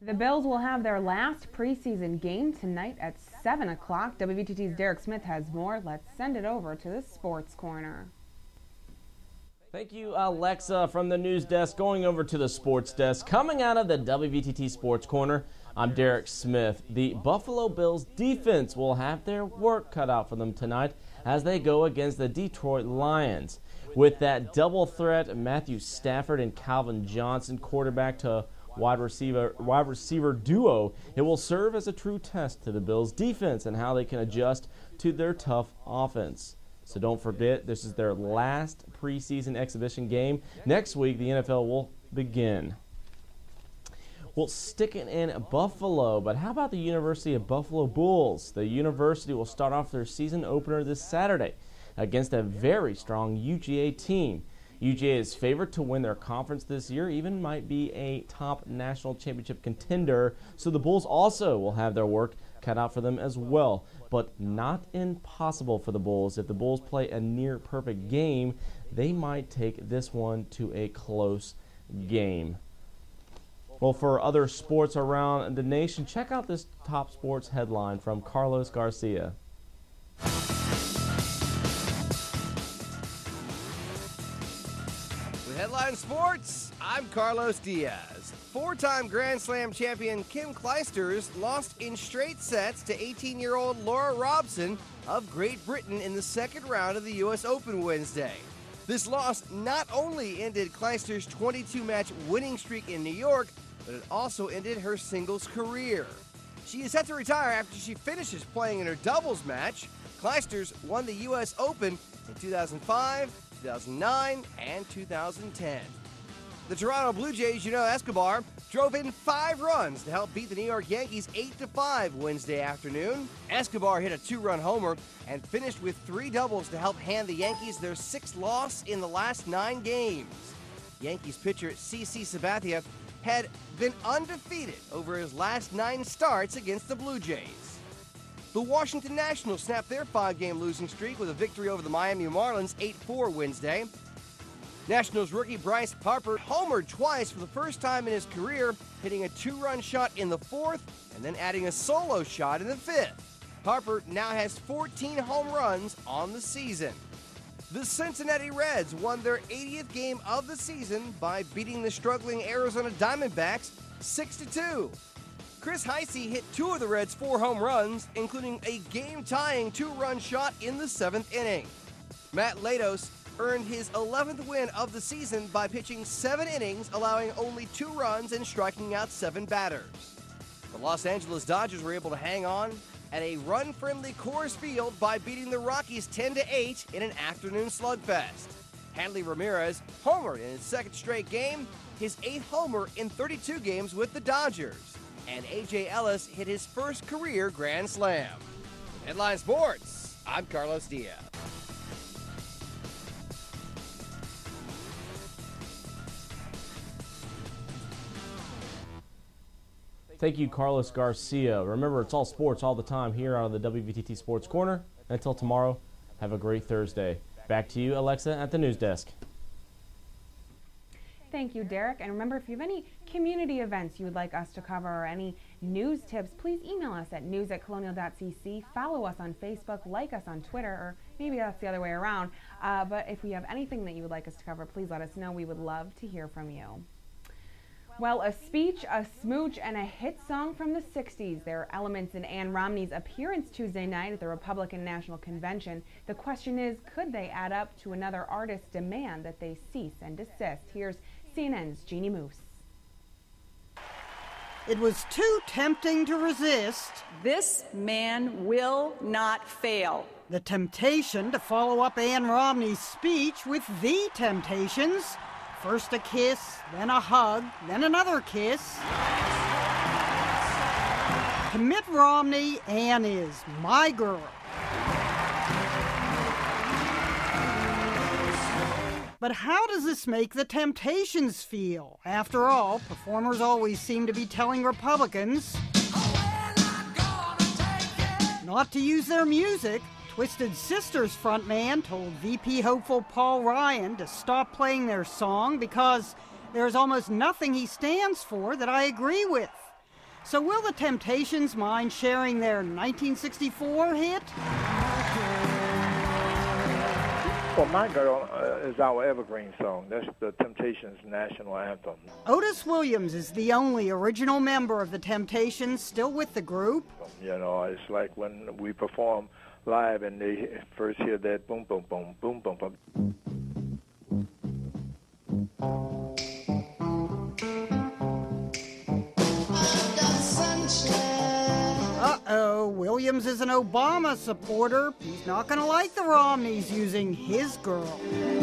The Bills will have their last preseason game tonight at 7 o'clock. WVTT's Derek Smith has more. Let's send it over to the Sports Corner. Thank you, Alexa, from the news desk. Going over to the sports desk. Coming out of the WVTT Sports Corner, I'm Derek Smith. The Buffalo Bills defense will have their work cut out for them tonight as they go against the Detroit Lions. With that double threat, Matthew Stafford and Calvin Johnson, quarterback to wide receiver duo, it will serve as a true test to the Bills' defense and how they can adjust to their tough offense. So don't forget, this is their last preseason exhibition game. Next week, the NFL will begin. Well, sticking in Buffalo, but how about the University of Buffalo Bulls? The university will start off their season opener this Saturday against a very strong UGA team. UGA is favored to win their conference this year, even might be a top national championship contender, so the Bulls also will have their work cut out for them as well. But not impossible for the Bulls. If the Bulls play a near-perfect game, they might take this one to a close game. Well, for other sports around the nation, check out this top sports headline from Carlos Garcia. Headline Sports, I'm Carlos Diaz. Four-time Grand Slam champion Kim Clijsters lost in straight sets to 18-year-old Laura Robson of Great Britain in the second round of the U.S. Open Wednesday. This loss not only ended Clijsters' 22-match winning streak in New York, but it also ended her singles career. She is set to retire after she finishes playing in her doubles match. Clijsters won the U.S. Open in 2005, 2009, and 2010. The Toronto Blue Jays, Escobar, drove in 5 runs to help beat the New York Yankees 8-5 Wednesday afternoon. Escobar hit a 2-run homer and finished with 3 doubles to help hand the Yankees their 6th loss in the last 9 games. Yankees pitcher CC Sabathia had been undefeated over his last 9 starts against the Blue Jays. The Washington Nationals snapped their 5-game losing streak with a victory over the Miami Marlins 8-4 Wednesday. Nationals rookie Bryce Harper homered twice for the first time in his career, hitting a 2-run shot in the 4th and then adding a solo shot in the 5th. Harper now has 14 home runs on the season. The Cincinnati Reds won their 80th game of the season by beating the struggling Arizona Diamondbacks 6-2. Chris Heisey hit 2 of the Reds' 4 home runs, including a game-tying 2-run shot in the 7th inning. Matt Latos earned his 11th win of the season by pitching 7 innings, allowing only 2 runs and striking out 7 batters. The Los Angeles Dodgers were able to hang on at a run-friendly Coors Field by beating the Rockies 10-8 in an afternoon slugfest. Hanley Ramirez homered in his 2nd straight game, his 8th homer in 32 games with the Dodgers. And A.J. Ellis hit his first career Grand Slam. Headline Sports, I'm Carlos Diaz. Thank you, Carlos Garcia. Remember, it's all sports all the time here out of the WVTT Sports Corner. Until tomorrow, have a great Thursday. Back to you, Alexa, at the news desk. Thank you, Derek. And remember, if you have any community events you would like us to cover or any news tips, please email us at news@colonial.cc. Follow us on Facebook, like us on Twitter, or maybe that's the other way around. But if we have anything that you would like us to cover, please let us know. We would love to hear from you. Well, a speech, a smooch, and a hit song from the 60s. There are elements in Ann Romney's appearance Tuesday night at the Republican National Convention. The question is, could they add up to another artist's demand that they cease and desist? Here's CNN's Jeannie Moose. It was too tempting to resist. This man will not fail. The temptation to follow up Ann Romney's speech with the temptations. First a kiss, then a hug, then another kiss. To Mitt Romney, Ann is my girl. But how does this make the Temptations feel? After all, performers always seem to be telling Republicans not to use their music. Twisted Sisters frontman told VP hopeful Paul Ryan to stop playing their song because there's almost nothing he stands for that I agree with. So will the Temptations mind sharing their 1964 hit? Well, My Girl is our evergreen song. That's the Temptations' national anthem. Otis Williams is the only original member of the Temptations still with the group. You know, it's like when we perform live and they first hear that boom, boom, boom, boom, boom, boom. Uh-oh, Williams is an Obama supporter. He's not going to like the Romneys using his girl. It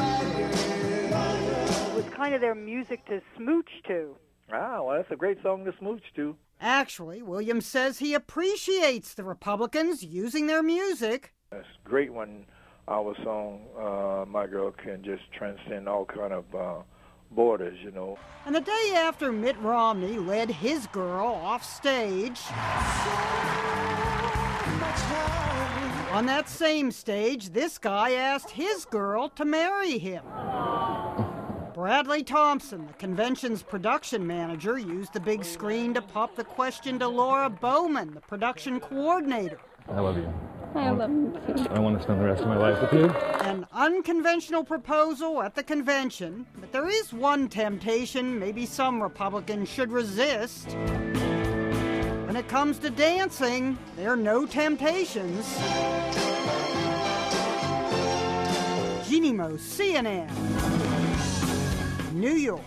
was kind of their music to smooch to. Ah, well, that's a great song to smooch to. Actually, Williams says he appreciates the Republicans using their music. It's great when our song, My Girl, can just transcend all kind of borders, you know. And the day after Mitt Romney led his girl off stage, on that same stage, this guy asked his girl to marry him. Bradley Thompson, the convention's production manager, used the big screen to pop the question to Laura Bowman, the production coordinator. I love you. I love you too. I want to spend the rest of my life with you. An unconventional proposal at the convention, but there is one temptation maybe some Republicans should resist. When it comes to dancing, there are no temptations. Jeannie Mo, CNN, New York.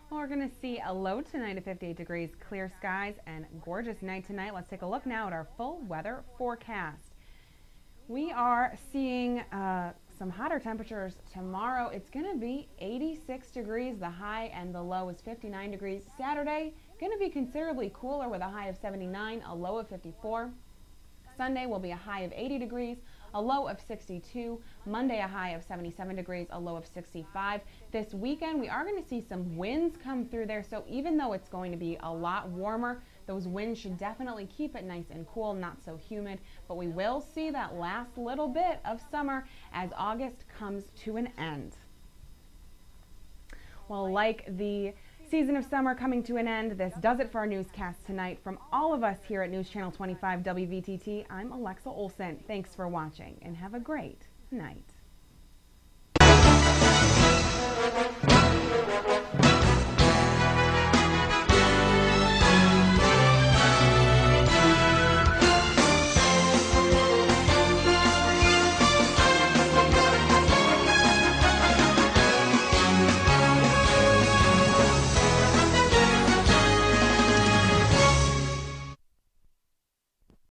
Well, we're going to see a low tonight of 58 degrees, clear skies, and gorgeous night tonight. Let's take a look now at our full weather forecast. We are seeing some hotter temperatures tomorrow. It's going to be 86 degrees. The high and the low is 59 degrees. Saturday, going to be considerably cooler with a high of 79, a low of 54. Sunday will be a high of 80 degrees, a low of 62. Monday, a high of 77 degrees, a low of 65. This weekend, we are going to see some winds come through there, so even though it's going to be a lot warmer, those winds should definitely keep it nice and cool, not so humid, but we will see that last little bit of summer as August comes to an end. Well, like the season of summer coming to an end, this does it for our newscast tonight. From all of us here at News Channel 25 WVTT, I'm Alexa Olson. Thanks for watching and have a great night.